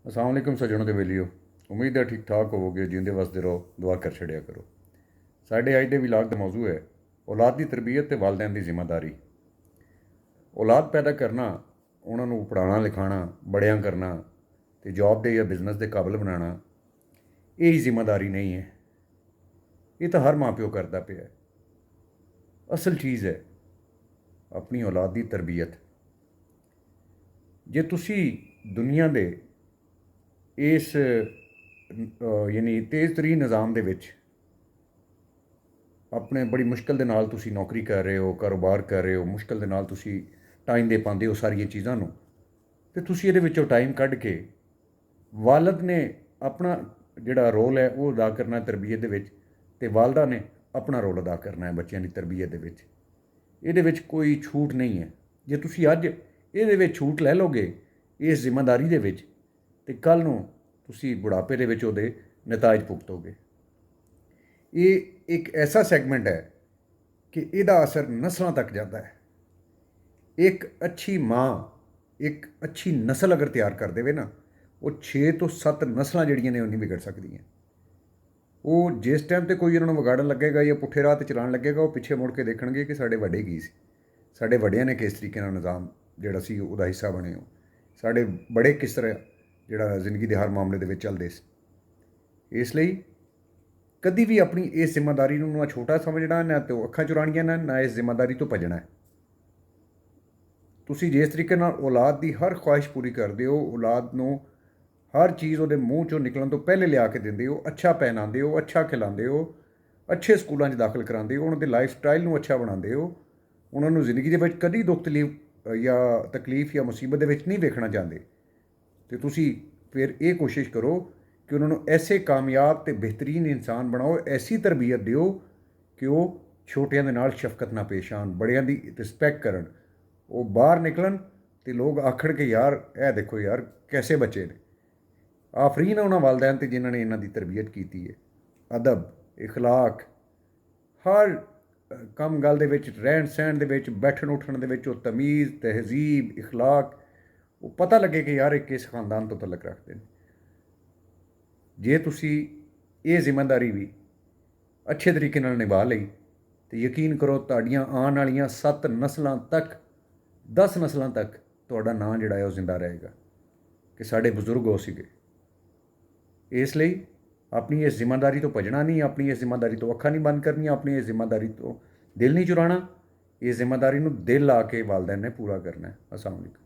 अस्सलाम वालेकुम सज्जनों ते बेलियो। उम्मीद है ठीक ठाक होवोगे, जींदे वसदे रहो, दुआ कर छड़िया करो। साढ़े अज दे विलाग का मौजू है औलाद की तरबीयत ते वालदैन की जिम्मेदारी। औलाद पैदा करना, उन्होंने पढ़ाना लिखाना, बड़ियां करना ते जॉब दे या बिजनेस के काबिल बनाना, यही जिम्मेदारी नहीं है। ये तो हर माँ प्यो करता पे है। असल चीज़ है अपनी औलाद की तरबीयत। जे तुसी दुनिया दे इस यानी तेज़ तरीन निज़ाम दे विच अपने बड़ी मुश्किल दे नाल तुसी नौकरी कर रहे हो, कारोबार कर रहे हो, मुश्किल दे नाल तुसी टाइम दे पाते हो सारिया चीज़ों को, तो तुसी ये विचों टाइम कढ़ के वालद ने अपना जिहड़ा रोल है वो अदा करना तरबीयत दे विच, ते वालदा ने अपना रोल अदा करना है बच्चों की तरबीयत दे विच। इहदे विच कोई छूट नहीं है। जे तुसी अज इहदे विच छूट लै लोगे इस जिम्मेदारी दे विच, ते कल नूं तुसी बुढ़ापे दे विच उहदे नताज भुगतोगे। ये एक ऐसा सैगमेंट है कि इहदा असर नस्लों तक जाता है। एक अच्छी माँ एक अच्छी नस्ल अगर तैयार कर देवे ना, वो 6 तो 7 नस्लां जिहड़ियां ने वो नहीं बिगड़ सकदियां। वो जिस टाइम ते कोई उन्होंने विगाड़न लगेगा या पुट्ठे राह ते चलान लगेगा, वो पिछे मुड़ के देखणगे कि साडे वड्डे की सी, साडे वड्डियां ने किस तरीके नाल निज़ाम जिहड़ा सी उहदा हिस्सा बने हो, साडे बड़े किस तरह जिहड़ा जिंदगी दे हर मामले दे विच चलदे सी। इसलिए कभी भी अपनी इस जिम्मेदारी को ना छोटा समझना, ना तो अखा चुरानिया, ना इस जिम्मेदारी तो भजना है। तुसी जिस तरीके नाल औलाद की हर ख्वाहिश पूरी करते हो, औलाद को हर चीज़ वो मूँह चो निकलन तो पहले लिया के देंदे हो, अच्छा पहनाते हो, अच्छा खिलाते हो, अच्छे स्कूलों दाखिल कराते हो, उन्होंने लाइफ स्टाइल को अच्छा बनाते हो, उन्होंने जिंदगी के कभी दुख तकलीफ या मुसीबत के नहीं देखना चाहते, तो तुसी फिर ये कोशिश करो कि उन्होंने ऐसे कामयाब तो बेहतरीन इंसान बनाओ, ऐसी तरबीयत दिओ कि वो छोटियां दे नाल शफकत ना पेश आन, बड़ियां दी रिस्पैक्ट करन, वो बाहर निकलन तो लोग आखण के यार ए देखो यार कैसे बच्चे ने। आफरीन है उन्होंने वालदैन ते जिन्होंने इन्हों की तरबीयत की है। अदब, इखलाक, हर कम गल दे विच, रहन सहन दे विच, बैठण उठण दे विच, तमीज़, तहजीब, इखलाक, वो पता लगे कि यार एक किस खानदान तो तलक रखते हैं। जे तुसी ये जिम्मेदारी भी अच्छे तरीके नाल निभा लई, तो यकीन करो तुहाड़ियां आने वालियां 7 नस्लों तक, 10 नस्लों तक तुहाड़ा नाम जिहड़ा है वो जिंदा रहेगा कि साडे बजुर्ग हो सीगे। इसलिए अपनी इस जिम्मेदारी तो भजना नहीं, अपनी इस जिम्मेदारी तो अखा नहीं बंद करनी, अपनी इस जिम्मेदारी तो दिल नहीं चुराना। इस जिम्मेदारी को दिल ला के वालदैन ने पूरा करना है। अस्सलाम वालेकुम।